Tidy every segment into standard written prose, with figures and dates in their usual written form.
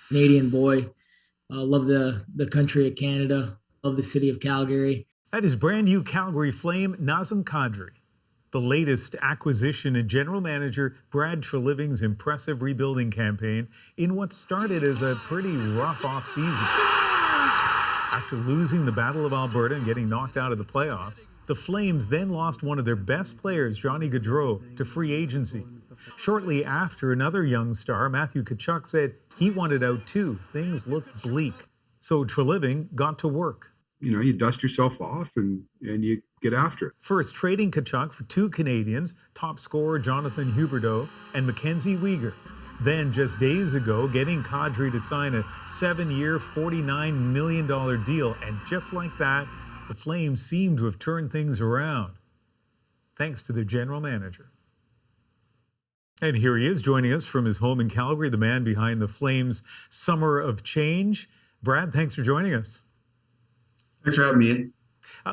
Canadian boy. Love the country of Canada. Love the city of Calgary. That is brand new Calgary Flame Nazem Kadri, the latest acquisition in general manager Brad Treliving's impressive rebuilding campaign in what started as a pretty rough offseason. After losing the Battle of Alberta and getting knocked out of the playoffs, the Flames then lost one of their best players, Johnny Gaudreau, to free agency. Shortly after, another young star, Matthew Tkachuk, said he wanted out too. Things looked bleak. So Treliving got to work. You dust yourself off and you get after it. First, trading Tkachuk for two Canadians, top scorer Jonathan Huberdeau and Mackenzie Weegar. Then, just days ago, getting Kadri to sign a 7-year, $49 million deal. And just like that, the Flames seem to have turned things around, thanks to their general manager. And here he is, joining us from his home in Calgary, the man behind the Flames' Summer of Change. Brad, thanks for joining us. Thanks for having me in.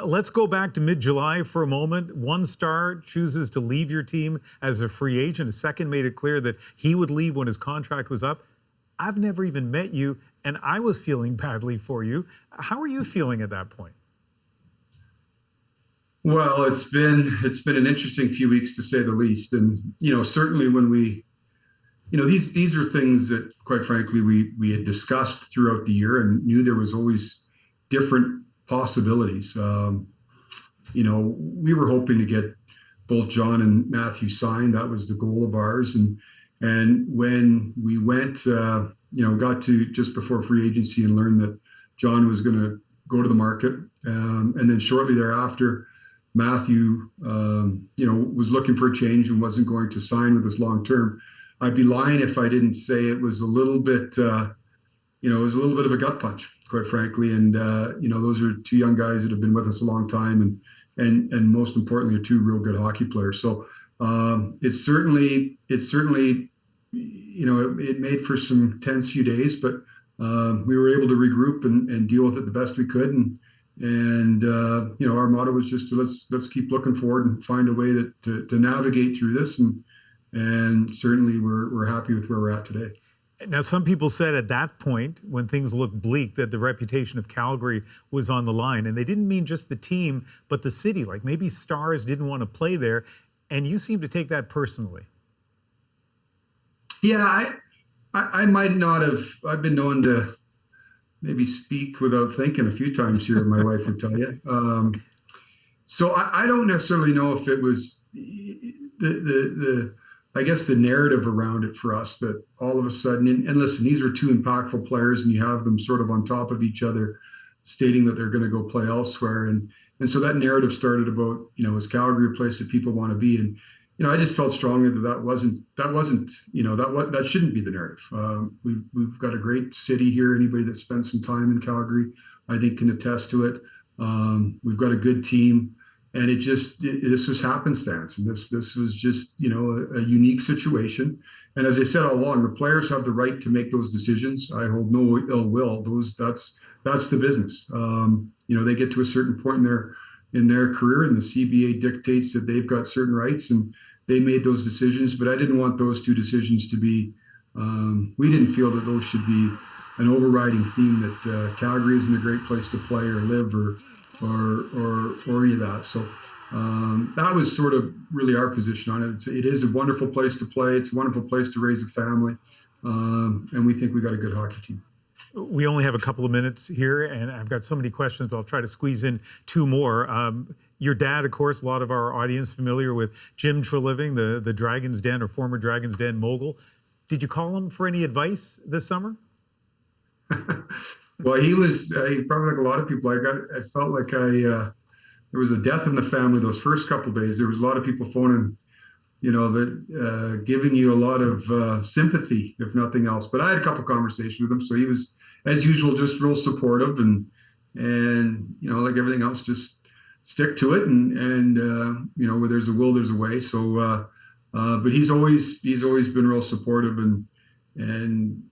Let's go back to mid-July for a moment. One star chooses to leave your team as a free agent. A second made it clear that he would leave when his contract was up. I've never even met you, and I was feeling badly for you. How are you feeling at that point? Well, it's been an interesting few weeks to say the least. And, certainly when we, these are things that, quite frankly, we had discussed throughout the year and knew there was always different possibilities. We were hoping to get both John and Matthew signed. That was the goal of ours. And when we went, got to just before free agency and learned that John was going to go to the market, and then shortly thereafter, Matthew, was looking for a change and wasn't going to sign with us long term. I'd be lying if I didn't say it was a little bit, it was a little bit of a gut punch, quite frankly. And those are two young guys that have been with us a long time, and most importantly, are two real good hockey players. So it certainly, it made for some tense few days, but we were able to regroup and deal with it the best we could. And our motto was just to let's keep looking forward and find a way to navigate through this. And certainly we're happy with where we're at today. Now, some people said at that point, when things looked bleak, that the reputation of Calgary was on the line. And they didn't mean just the team, but the city. Like maybe stars didn't want to play there. And you seem to take that personally. Yeah, I might not have. I've been known to maybe speak without thinking a few times here, my wife would tell you. So I don't necessarily know if it was the I guess the narrative around it for us that all of a sudden, and listen, these are two impactful players and you have them sort of on top of each other stating that they're going to go play elsewhere. And so that narrative started about, is Calgary a place that people want to be? And, I just felt strongly that wasn't, that shouldn't be the narrative. We've got a great city here. Anybody that spent some time in Calgary, I think can attest to it. We've got a good team. And this was happenstance, and this was just a unique situation. And as I said all along, the players have the right to make those decisions. I hold no ill will. That's the business. They get to a certain point in their career, and the CBA dictates that they've got certain rights, and they made those decisions. But I didn't want those two decisions to be. We didn't feel that those should be an overriding theme that Calgary isn't a great place to play or live or any of that. So that was sort of really our position on it. It is a wonderful place to play. It's a wonderful place to raise a family. And we think we got a good hockey team. We only have a couple of minutes here, and I've got so many questions, but I'll try to squeeze in two more. Your dad, of course, a lot of our audience familiar with Jim Treliving, the Dragon's Den or former Dragon's Den mogul. Did you call him for any advice this summer? Well, he was probably like a lot of people. I felt like there was a death in the family those first couple of days. There was a lot of people phoning, giving you a lot of sympathy, if nothing else. But I had a couple of conversations with him, so he was, as usual, just real supportive and like everything else, just stick to it. And where there's a will, there's a way. So, but he's always been real supportive and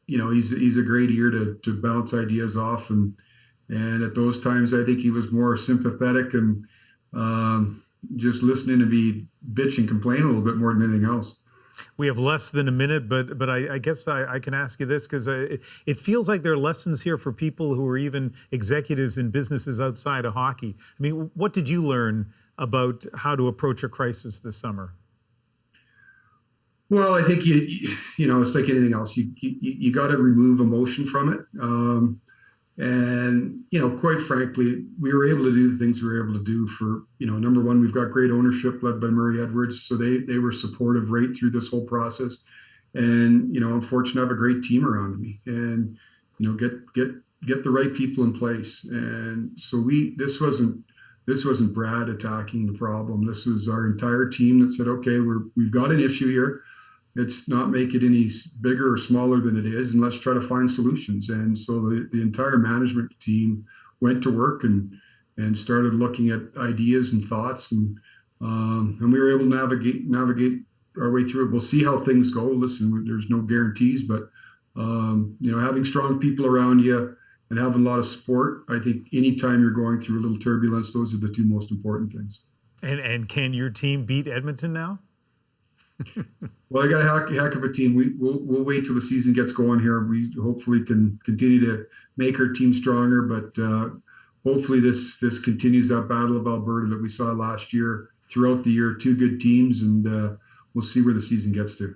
he's a great ear to bounce ideas off, and at those times I think he was more sympathetic and just listening to me bitch and complain a little bit more than anything else. We have less than a minute, but I guess I can ask you this because it feels like there are lessons here for people who are even executives in businesses outside of hockey. I mean, what did you learn about how to approach a crisis this summer? Well, I think you know, it's like anything else. You got to remove emotion from it. And, you know, quite frankly, we were able to do the things we were able to do for, you know, number one, we've got great ownership led by Murray Edwards. So they were supportive right through this whole process. And, you know, I'm fortunate to have a great team around me and, you know, get the right people in place. And so this wasn't Brad attacking the problem. This was our entire team that said, okay, we've got an issue here. Let's not make it any bigger or smaller than it is, and let's try to find solutions. And so the entire management team went to work and started looking at ideas and thoughts, and we were able to navigate our way through it. We'll see how things go. Listen, there's no guarantees, but you know, having strong people around you and having a lot of support, I think anytime you're going through a little turbulence, those are the two most important things. And can your team beat Edmonton now? Well, I got a heck of a team. We'll wait till the season gets going here. We hopefully can continue to make our team stronger, but hopefully this continues that battle of Alberta that we saw last year. Throughout the year, two good teams, and we'll see where the season gets to.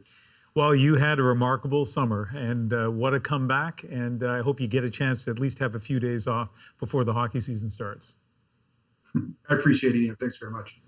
Well, you had a remarkable summer, and what a comeback, and I hope you get a chance to at least have a few days off before the hockey season starts. I appreciate it, Ian. Thanks very much.